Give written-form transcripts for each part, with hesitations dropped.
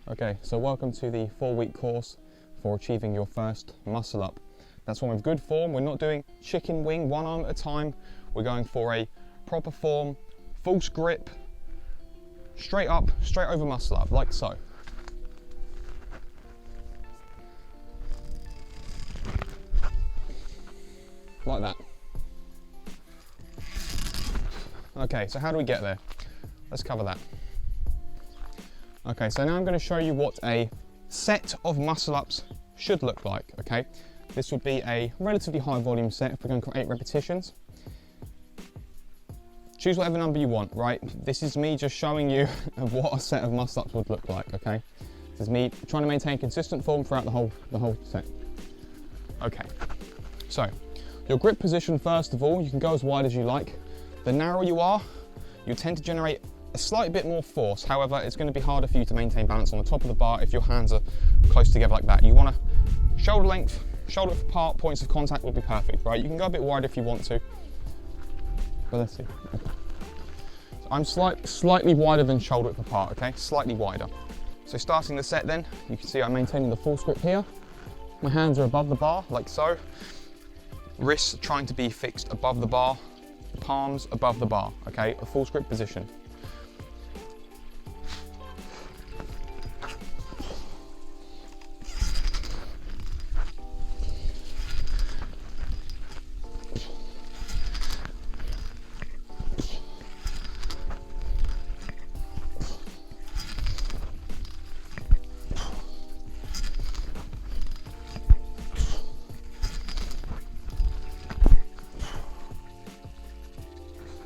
Okay, so welcome to the 4-week course for achieving your first muscle up. That's one with good form. We're not doing chicken wing, one arm at a time. We're going for a proper form, false grip, straight up, straight over muscle up, like so. Like that. Okay, so how do we get there? Let's cover that. Okay, so now I'm going to show you what a set of muscle ups should look like, okay? This would be a relatively high volume set if we're going for 8 repetitions. Choose whatever number you want, right? This is me just showing you what a set of muscle ups would look like, okay? This is me trying to maintain consistent form throughout the whole set. Okay, so your grip position, first of all, you can go as wide as you like. The narrower you are, you tend to generate a slight bit more force. However, it's going to be harder for you to maintain balance on the top of the bar if your hands are close together like that. You want to shoulder length apart, points of contact will be perfect, right? You can go a bit wider if you want to, but let's see. Okay. So I'm slightly wider than shoulder width apart, okay? Slightly wider. So starting the set then, you can see I'm maintaining the full grip here. My hands are above the bar, like so. Wrists trying to be fixed above the bar, palms above the bar, okay? A full grip position.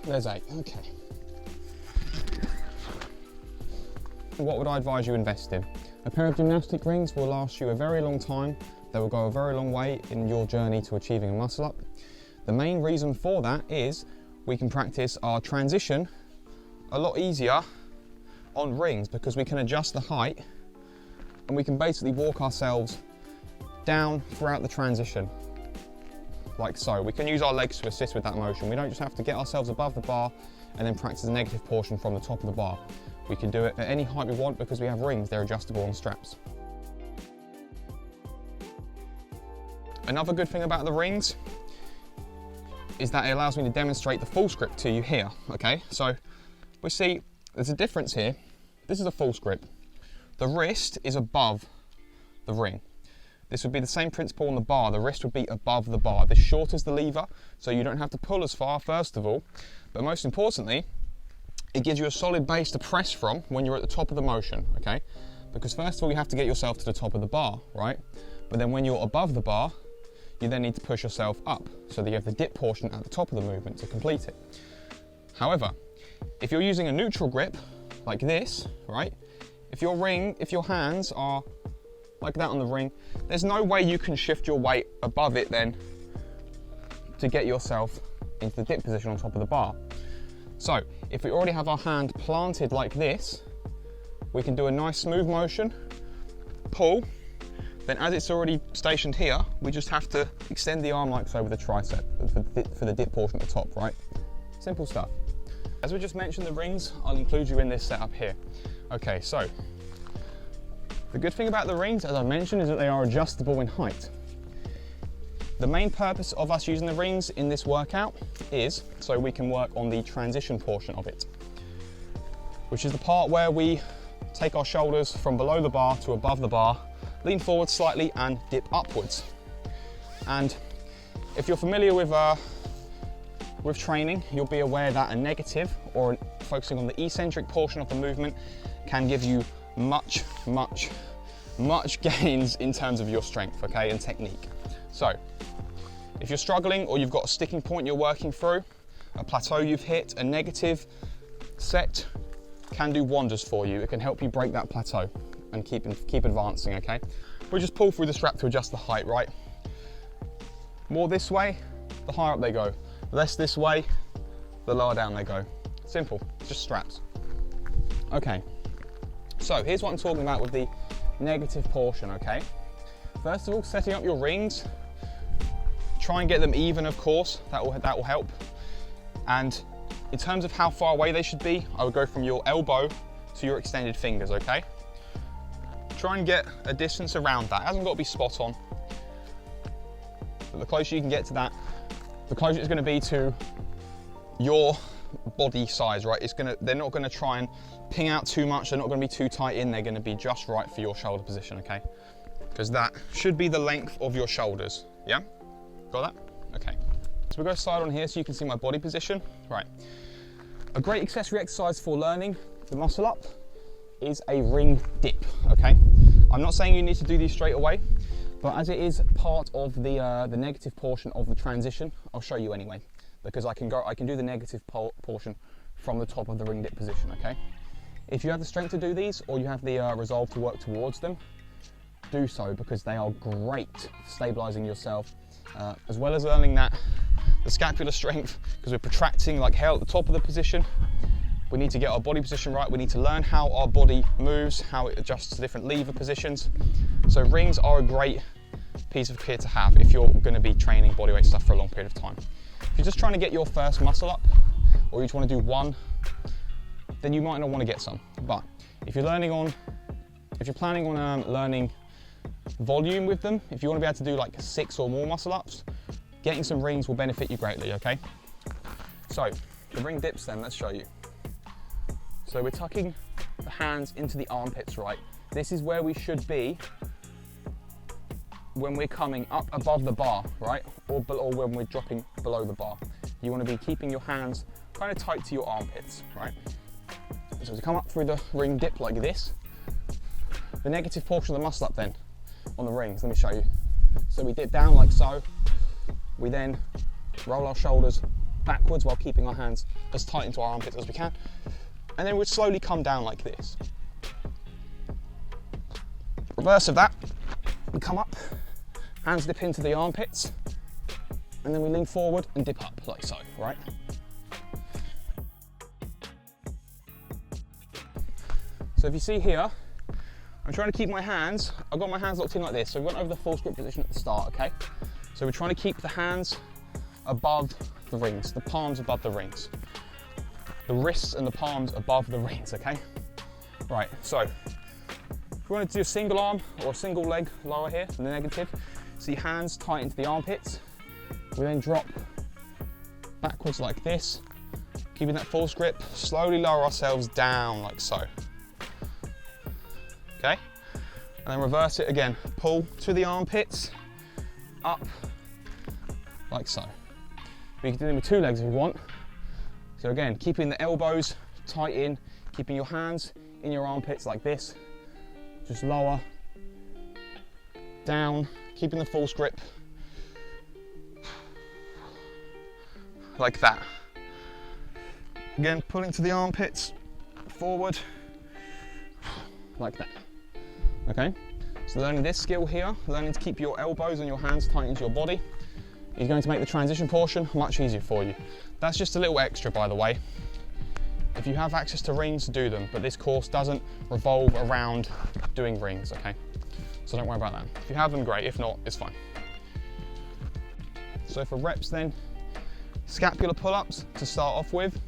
There's 8, okay. What would I advise you invest in? A pair of gymnastic rings will last you a very long time. They will go a very long way in your journey to achieving a muscle up. The main reason for that is we can practice our transition a lot easier on rings because we can adjust the height and we can basically walk ourselves down throughout the transition. Like so. We can use our legs to assist with that motion. We don't just have to get ourselves above the bar and then practice the negative portion from the top of the bar. We can do it at any height we want because we have rings, they're adjustable on straps. Another good thing about the rings is that it allows me to demonstrate the false grip to you here, okay? So we see there's a difference here. This is a false grip. The wrist is above the ring. This would be the same principle on the bar. The wrist would be above the bar. This shortens the lever, so you don't have to pull as far, first of all. But most importantly, it gives you a solid base to press from when you're at the top of the motion, okay? Because first of all, you have to get yourself to the top of the bar, right? But then when you're above the bar, you then need to push yourself up so that you have the dip portion at the top of the movement to complete it. However, if you're using a neutral grip, like this, right? If your hands are like that on the ring, there's no way you can shift your weight above it then to get yourself into the dip position on top of the bar. So if we already have our hand planted like this, we can do a nice smooth motion, pull, then as it's already stationed here, we just have to extend the arm like so with the tricep for the dip portion at the top, right? Simple stuff. As we just mentioned the rings, I'll include you in this setup here. Okay, so the good thing about the rings, as I mentioned, is that they are adjustable in height. The main purpose of us using the rings in this workout is so we can work on the transition portion of it, which is the part where we take our shoulders from below the bar to above the bar, lean forward slightly and dip upwards. And if you're familiar with training, you'll be aware that a negative or focusing on the eccentric portion of the movement can give you much gains in terms of your strength, okay, and technique. So if you're struggling or you've got a sticking point you're working through, a plateau you've hit, a negative set can do wonders for you. It can help you break that plateau and keep advancing, okay? We just pull through the strap to adjust the height, right? More this way, the higher up they go. Less this way, the lower down they go. Simple, just straps. Okay. So here's what I'm talking about with the negative portion, okay? First of all, setting up your rings. Try and get them even, of course, that will help. And in terms of how far away they should be, I would go from your elbow to your extended fingers, okay? try and get a distance around that. It hasn't got to be spot on, but the closer you can get to that, the closer it's going to be to your body size, right? They're not going to try and ping out too much. They're not going to be too tight in. They're going to be just right for your shoulder position, okay? Because that should be the length of your shoulders. Yeah? Got that? Okay. So we'll go side on here so you can see my body position. Right. A great accessory exercise for learning the muscle up is a ring dip, okay? I'm not saying you need to do these straight away, but as it is part of the negative portion of the transition, I'll show you anyway, because I can do the negative portion from the top of the ring dip position, okay? If you have the strength to do these, or you have the resolve to work towards them, do so, because they are great for stabilizing yourself, as well as learning the scapular strength, because we're protracting like hell at the top of the position. We need to get our body position right. We need to learn how our body moves, how it adjusts to different lever positions. So rings are a great piece of kit to have if you're going to be training bodyweight stuff for a long period of time. If you're just trying to get your first muscle up, or you just want to do one, then you might not want to get some. But if you're planning on learning volume with them, if you want to be able to do like 6 or more muscle ups, getting some rings will benefit you greatly, okay? So the ring dips then, let's show you. So we're tucking the hands into the armpits, right? This is where we should be when we're coming up above the bar, right? Or when we're dropping below the bar. You want to be keeping your hands kind of tight to your armpits, right? So to come up through the ring dip like this, the negative portion of the muscle up then on the rings, let me show you. So we dip down like so. We then roll our shoulders backwards while keeping our hands as tight into our armpits as we can. And then we'd slowly come down like this. Reverse of that, we come up, hands dip into the armpits, and then we lean forward and dip up like so, right? So if you see here, I'm trying to keep my hands, I've got my hands locked in like this, so we went over the full grip position at the start, okay? So we're trying to keep the hands above the rings, the palms above the rings. The wrists and the palms above the rings, okay? Right, so if we wanted to do a single arm or a single leg lower here in the negative, see hands tight into the armpits. We then drop backwards like this, keeping that false grip, slowly lower ourselves down like so. Okay? And then reverse it again, pull to the armpits, up, like so. We can do them with 2 legs if we want. So again, keeping the elbows tight in, keeping your hands in your armpits like this. Just lower, down, keeping the false grip. Like that. Again, pulling to the armpits, forward, like that. Okay? So learning this skill here, learning to keep your elbows and your hands tight into your body, is going to make the transition portion much easier for you. That's just a little extra, by the way. If you have access to rings, do them, but this course doesn't revolve around doing rings, okay? So don't worry about that. If you have them, great. If not, it's fine. So for reps then, scapular pull-ups to start off with.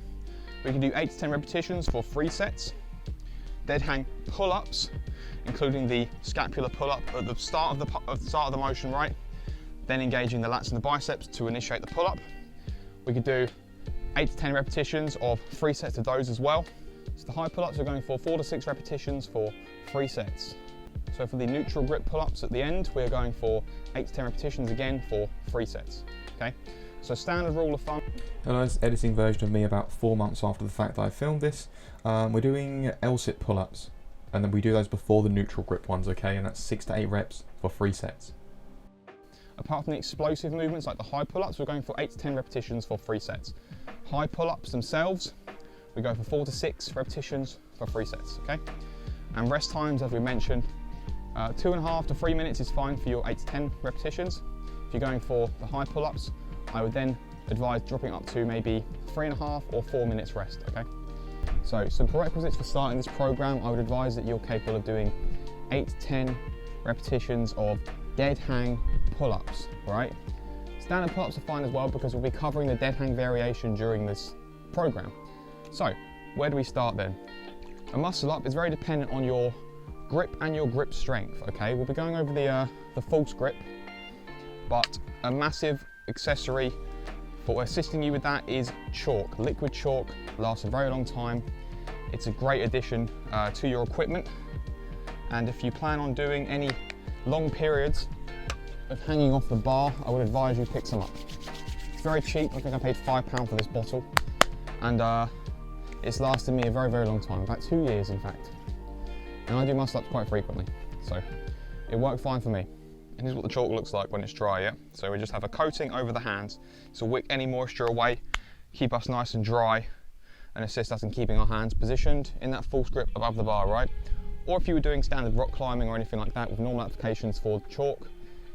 We can do 8 to 10 repetitions for 3 sets. Dead hang pull-ups, including the scapular pull-up at the start of the motion, right? Then engaging the lats and the biceps to initiate the pull-up. We could do 8 to 10 repetitions of 3 sets of those as well. So the high pull-ups are going for 4 to 6 repetitions for 3 sets. So for the neutral grip pull-ups at the end, we're going for 8 to 10 repetitions again for 3 sets, okay? So standard rule of thumb. Hello, it's an editing version of me about 4 months after the fact that I filmed this. We're doing L-sit pull-ups, and then we do those before the neutral grip ones, okay? And that's 6 to 8 reps for 3 sets. Apart from the explosive movements like the high pull-ups, we're going for 8 to 10 repetitions for 3 sets. High pull-ups themselves, we go for 4 to 6 repetitions for 3 sets, okay? And rest times, as we mentioned, 2.5 to 3 minutes is fine for your 8 to 10 repetitions. If you're going for the high pull-ups, I would then advise dropping up to maybe 3.5 or 4 minutes rest, okay? So some prerequisites for starting this program, I would advise that you're capable of doing 8 to 10 repetitions of dead hang pull-ups, right? Standard pull-ups are fine as well because we'll be covering the dead hang variation during this program. So where do we start then? A muscle up is very dependent on your grip and your grip strength, okay? We'll be going over the false grip, but a massive accessory for assisting you with that is chalk. Liquid chalk lasts a very long time. It's a great addition to your equipment, and if you plan on doing any long periods of hanging off the bar, I would advise you pick some up. It's very cheap. I think I paid £5 for this bottle, and it's lasted me a very, very long time, about 2 years in fact. And I do muscle ups quite frequently, so it worked fine for me. And here's what the chalk looks like when it's dry, yeah? So we just have a coating over the hands to wick any moisture away, keep us nice and dry, and assist us in keeping our hands positioned in that false grip above the bar, right? Or if you were doing standard rock climbing or anything like that with normal applications for chalk,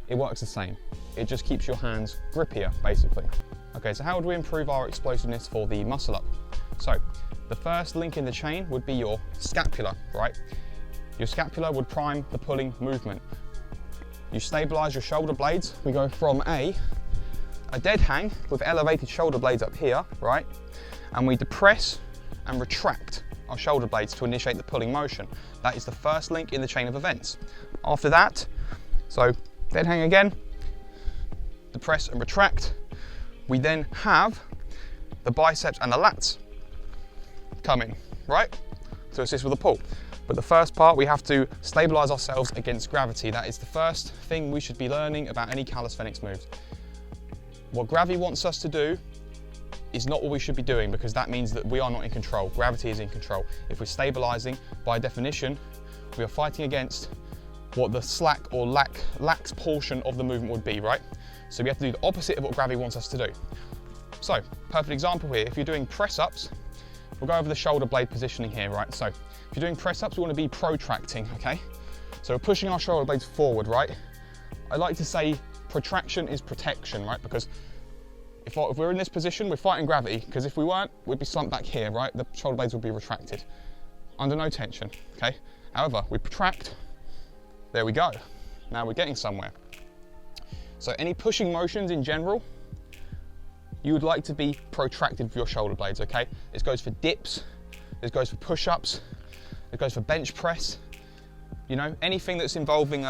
it works the same. It just keeps your hands grippier, basically. Okay, so how would we improve our explosiveness for the muscle up? So, the first link in the chain would be your scapula, right? Your scapula would prime the pulling movement. You stabilize your shoulder blades. We go from a dead hang with elevated shoulder blades up here, right? And we depress and retract our shoulder blades to initiate the pulling motion. That is the first link in the chain of events. After that, so dead hang again, depress and retract. We then have the biceps and the lats come in, right? To assist with the pull. But the first part, we have to stabilize ourselves against gravity. That is the first thing we should be learning about any calisthenics moves. What gravity wants us to do is not what we should be doing, because that means that we are not in control. Gravity is in control. If we're stabilizing, by definition, we are fighting against what the slack or lax portion of the movement would be, right? So we have to do the opposite of what gravity wants us to do. So, perfect example here, if you're doing press-ups, we'll go over the shoulder blade positioning here, right? So, if you're doing press-ups, we want to be protracting, okay? So we're pushing our shoulder blades forward, right? I like to say protraction is protection, right? Because if we're in this position, we're fighting gravity, because if we weren't, we'd be slumped back here, right? The shoulder blades would be retracted under no tension, okay? However, we protract, there we go. Now we're getting somewhere. So any pushing motions in general, you would like to be protracted with your shoulder blades, okay? This goes for dips, this goes for push-ups, it goes for bench press, you know, anything that's involving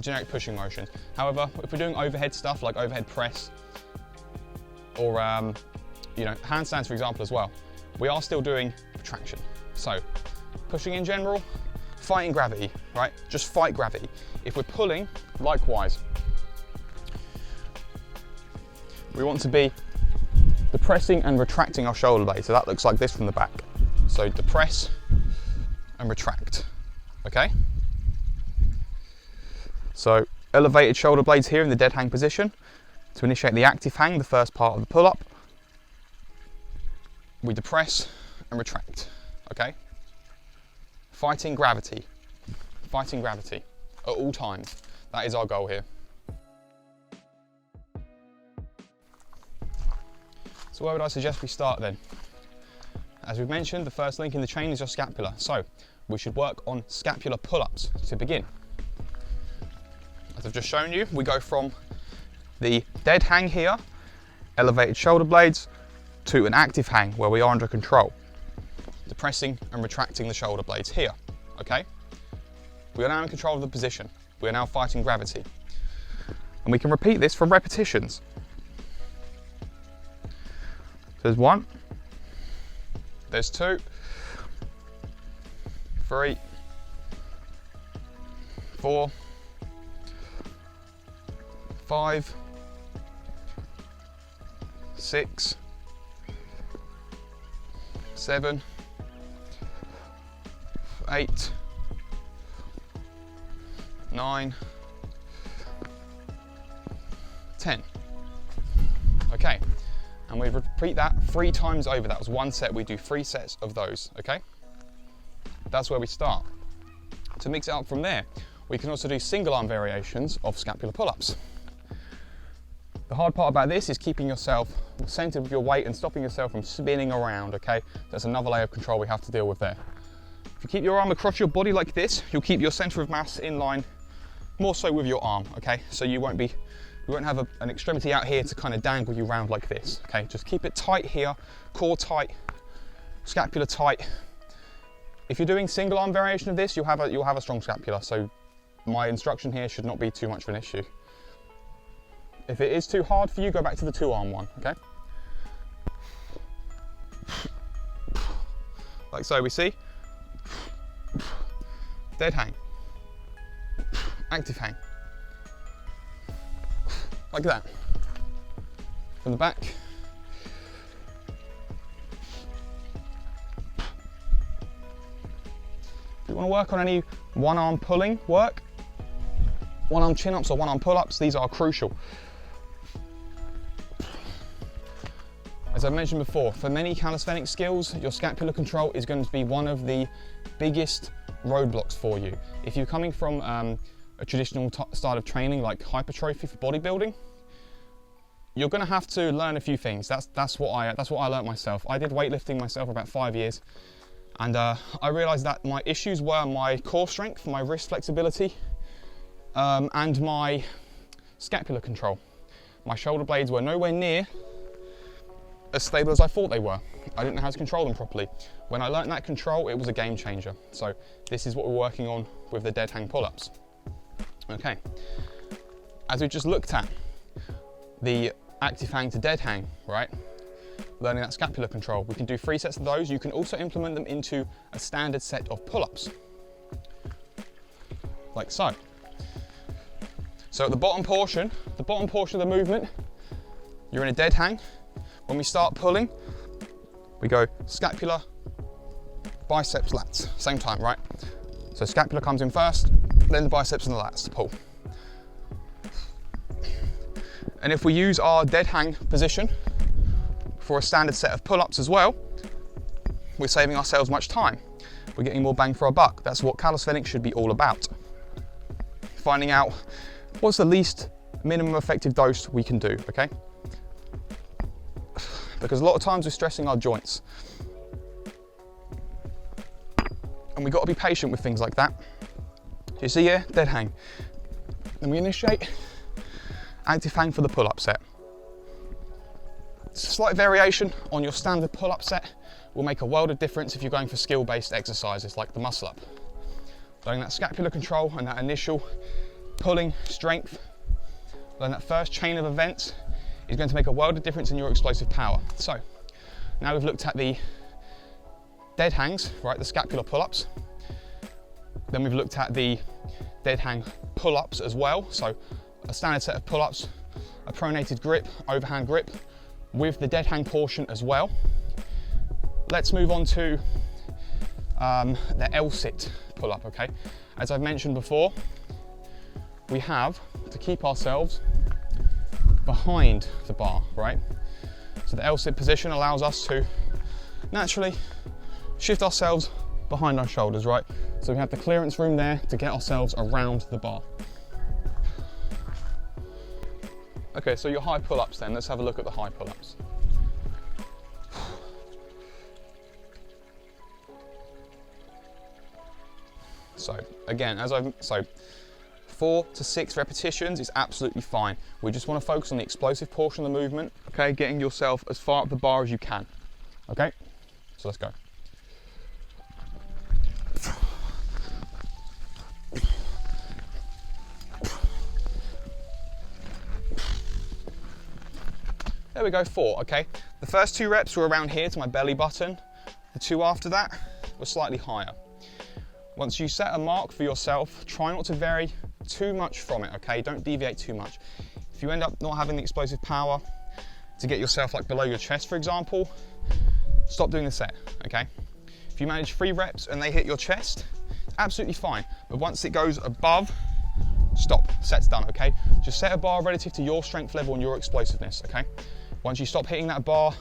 generic pushing motions. However, if we're doing overhead stuff like overhead press or, you know, handstands for example as well, we are still doing protraction. So, pushing in general, fighting gravity, right? Just fight gravity. If we're pulling, likewise. We want to be depressing and retracting our shoulder blades. So that looks like this from the back. So depress and retract, okay? So elevated shoulder blades here in the dead hang position. To initiate the active hang, the first part of the pull up, we depress and retract, okay? Fighting gravity at all times. That is our goal here. So where would I suggest we start then? As we've mentioned, the first link in the chain is your scapula. So we should work on scapular pull-ups to begin. As I've just shown you, we go from the dead hang here, elevated shoulder blades, to an active hang where we are under control, depressing and retracting the shoulder blades here, okay? We are now in control of the position. We are now fighting gravity. And we can repeat this for repetitions. There's 1, there's 2, 3, 4, 5, 6, 7, 8, 9, 10. Okay. And we repeat that 3 times over. That was 1 set. We do 3 sets of those, okay? That's where we start. To mix it up from there, we can also do single arm variations of scapular pull-ups. The hard part about this is keeping yourself centered with your weight and stopping yourself from spinning around, okay? That's another layer of control we have to deal with there. If you keep your arm across your body like this, you'll keep your center of mass in line more so with your arm, okay? So you won't have an extremity out here to kind of dangle you around like this, okay? Just keep it tight here, core tight, scapula tight. If you're doing single arm variation of this, you'll have a strong scapula, so my instruction here should not be too much of an issue. If it is too hard for you, go back to the 2-arm one, okay? Like so, we see dead hang, active hang, like that. From the back. If you want to work on any one-arm pulling work, one-arm chin-ups or one-arm pull-ups, these are crucial. As I mentioned before, for many calisthenic skills, your scapular control is going to be one of the biggest roadblocks for you. If you're coming from a traditional style of training like hypertrophy for bodybuilding, you're going to have to learn a few things. That's what I learned myself. I did weightlifting myself for about 5 years, and I realized that my issues were my core strength, my wrist flexibility, and my scapular control. My shoulder blades were nowhere near as stable as I thought they were. I didn't know how to control them properly. When I learned that control, it was a game changer. So this is what we're working on with the dead hang pull-ups. Okay, as we just looked at the active hang to dead hang, right? Learning that scapular control. We can do 3 sets of those. You can also implement them into a standard set of pull-ups, like so. So at the bottom portion of the movement, you're in a dead hang. When we start pulling, we go scapula, biceps, lats, same time, right? So scapula comes in first, then the biceps and the lats to pull. And if we use our dead hang position for a standard set of pull-ups as well, we're saving ourselves much time. We're getting more bang for our buck. That's what calisthenics should be all about. Finding out what's the least minimum effective dose we can do, okay? Because a lot of times we're stressing our joints. And we've got to be patient with things like that. You see here, dead hang. Then we initiate, active hang for the pull-up set. Slight variation on your standard pull-up set will make a world of difference if you're going for skill-based exercises like the muscle-up. Learning that scapular control and that initial pulling strength, learn that first chain of events is going to make a world of difference in your explosive power. So now we've looked at the dead hangs, right, the scapular pull-ups. Then we've looked at the dead hang pull-ups as well. So a standard set of pull-ups, a pronated grip, overhand grip with the dead hang portion as well. Let's move on to the L-sit pull-up, okay? As I've mentioned before, we have to keep ourselves behind the bar, right? So the L-sit position allows us to naturally shift ourselves behind our shoulders, right? So we have the clearance room there to get ourselves around the bar. Okay, so your high pull-ups then, let's have a look at the high pull-ups. So again, 4 to 6 repetitions is absolutely fine. We just want to focus on the explosive portion of the movement, okay? Getting yourself as far up the bar as you can, okay? So let's go. There we go, 4, okay? The first 2 reps were around here to my belly button. The 2 after that were slightly higher. Once you set a mark for yourself, try not to vary too much from it, okay? Don't deviate too much. If you end up not having the explosive power to get yourself like below your chest, for example, stop doing the set, okay? If you manage 3 reps and they hit your chest, absolutely fine. But once it goes above, stop, set's done, okay? Just set a bar relative to your strength level and your explosiveness, okay? Once you stop hitting that bar,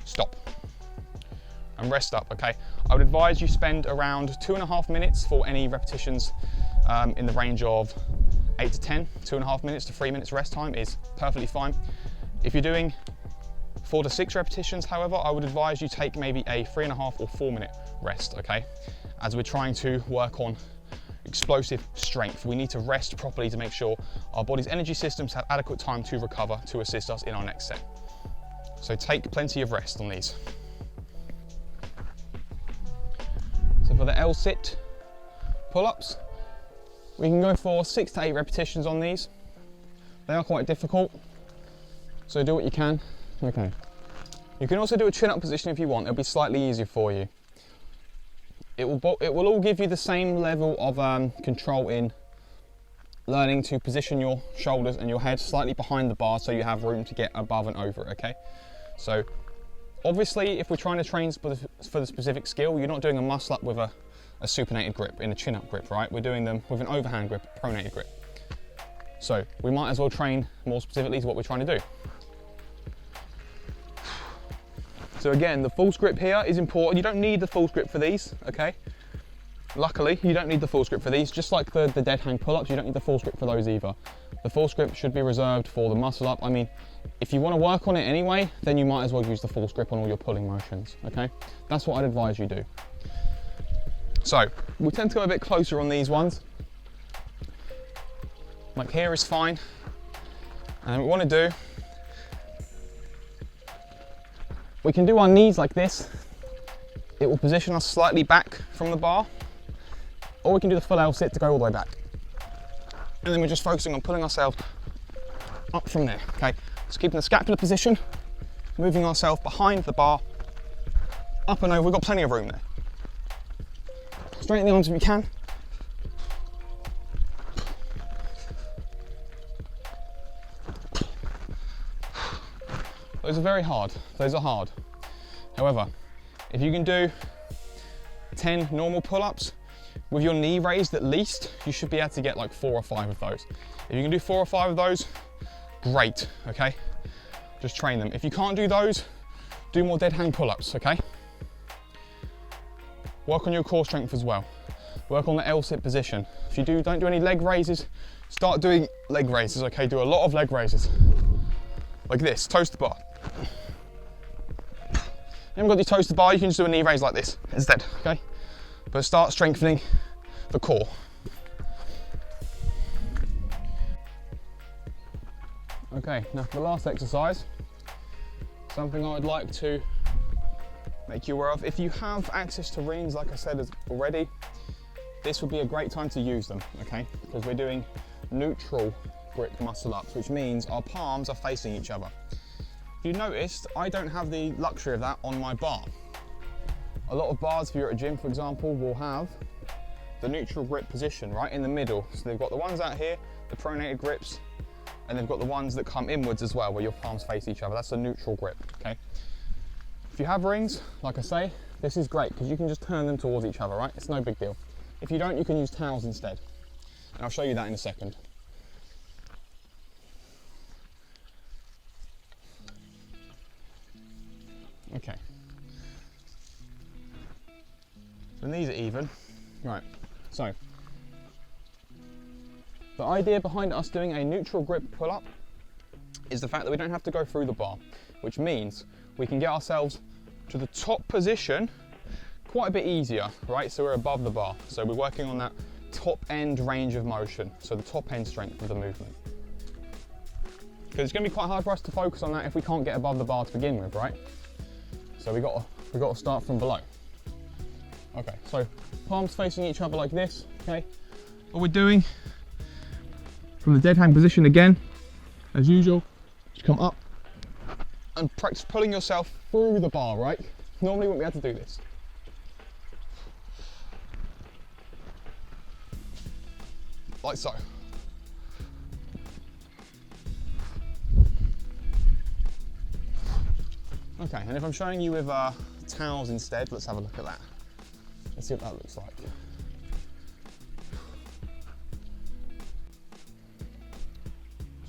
stop. And rest up, okay? I would advise you spend around 2.5 minutes for any repetitions in the range of 8 to 10. 2.5 minutes to 3 minutes rest time is perfectly fine. If you're doing 4 to 6 repetitions, however, I would advise you take maybe a 3.5 or 4 minute rest, okay? As we're trying to work on explosive strength, we need to rest properly to make sure our body's energy systems have adequate time to recover to assist us in our next set. So take plenty of rest on these. So for the L-sit pull-ups. We can go for 6 to 8 repetitions on these. They are quite difficult, so do what you can. Okay. You can also do a chin-up position if you want. It'll be slightly easier for you. It will all give you the same level of control in learning to position your shoulders and your head slightly behind the bar so you have room to get above and over it, okay? So obviously if we're trying to train for the specific skill, you're not doing a muscle up with a supinated grip in a chin up grip, right? We're doing them with an overhand grip, a pronated grip. So we might as well train more specifically to what we're trying to do. So again, the false grip here is important. You don't need the false grip for these, okay? Luckily, you don't need the false grip for these. Just like the dead hang pull-ups, you don't need the false grip for those either. The false grip should be reserved for the muscle up. I mean, if you want to work on it anyway, then you might as well use the false grip on all your pulling motions, okay? That's what I'd advise you do. So, we tend to go a bit closer on these ones. Like here is fine. And what we want to do, we can do our knees like this. It will position us slightly back from the bar, or we can do the full L sit to go all the way back. And then we're just focusing on pulling ourselves up from there, okay? So keeping the scapular position, moving ourselves behind the bar, up and over. We've got plenty of room there. Straighten the arms if you can. Those are very hard, those are hard. However, if you can do 10 normal pull-ups with your knee raised at least, you should be able to get like 4 or 5 of those. If you can do 4 or 5 of those, great, okay? Just train them. If you can't do those, do more dead hang pull-ups, okay? Work on your core strength as well. Work on the L-sit position. If you don't do any leg raises, start doing leg raises, okay? Do a lot of leg raises. Like this, toes to bar. You haven't got your toes to bar, you can just do a knee raise like this instead, okay? But start strengthening the core. Okay, now for the last exercise, something I'd like to make you aware of. If you have access to rings, like I said already, this would be a great time to use them, okay? Because we're doing neutral grip muscle ups, which means our palms are facing each other. If you noticed, I don't have the luxury of that on my bar. A lot of bars, if you're at a gym, for example, will have the neutral grip position right in the middle. So they've got the ones out here, the pronated grips, and they've got the ones that come inwards as well, where your palms face each other. That's a neutral grip, okay? If you have rings, like I say, this is great because you can just turn them towards each other, right? It's no big deal. If you don't, you can use towels instead. And I'll show you that in a second. Okay. So these are even. Right, so the idea behind us doing a neutral grip pull-up is the fact that we don't have to go through the bar, which means we can get ourselves to the top position quite a bit easier, right? So we're above the bar. So we're working on that top end range of motion, so the top end strength of the movement. Because it's going to be quite hard for us to focus on that if we can't get above the bar to begin with, right? So we got to start from below. Okay, so palms facing each other like this, okay? What we're doing from the dead hang position again, as usual, just come up and practice pulling yourself through the bar, right? Normally wouldn't be able to do this. Like so. Okay, and if I'm showing you with towels instead, let's have a look at that. Let's see what that looks like.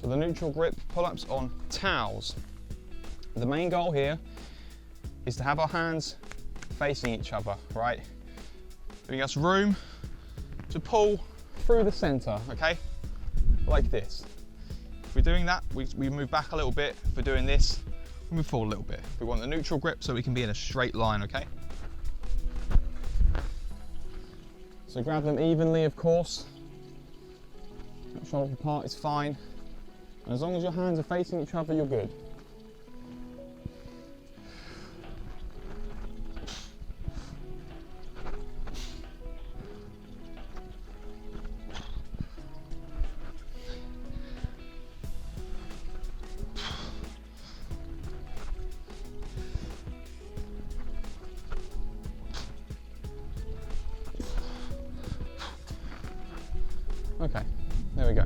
So the neutral grip pull-ups on towels. The main goal here is to have our hands facing each other, right? Giving us room to pull through the center, okay? Like this. If we're doing that, we move back a little bit. If we're doing this, we move forward a little bit. We want the neutral grip so we can be in a straight line, okay? So grab them evenly, of course. Shoulder apart is fine. And as long as your hands are facing each other, you're good. Okay, there we go.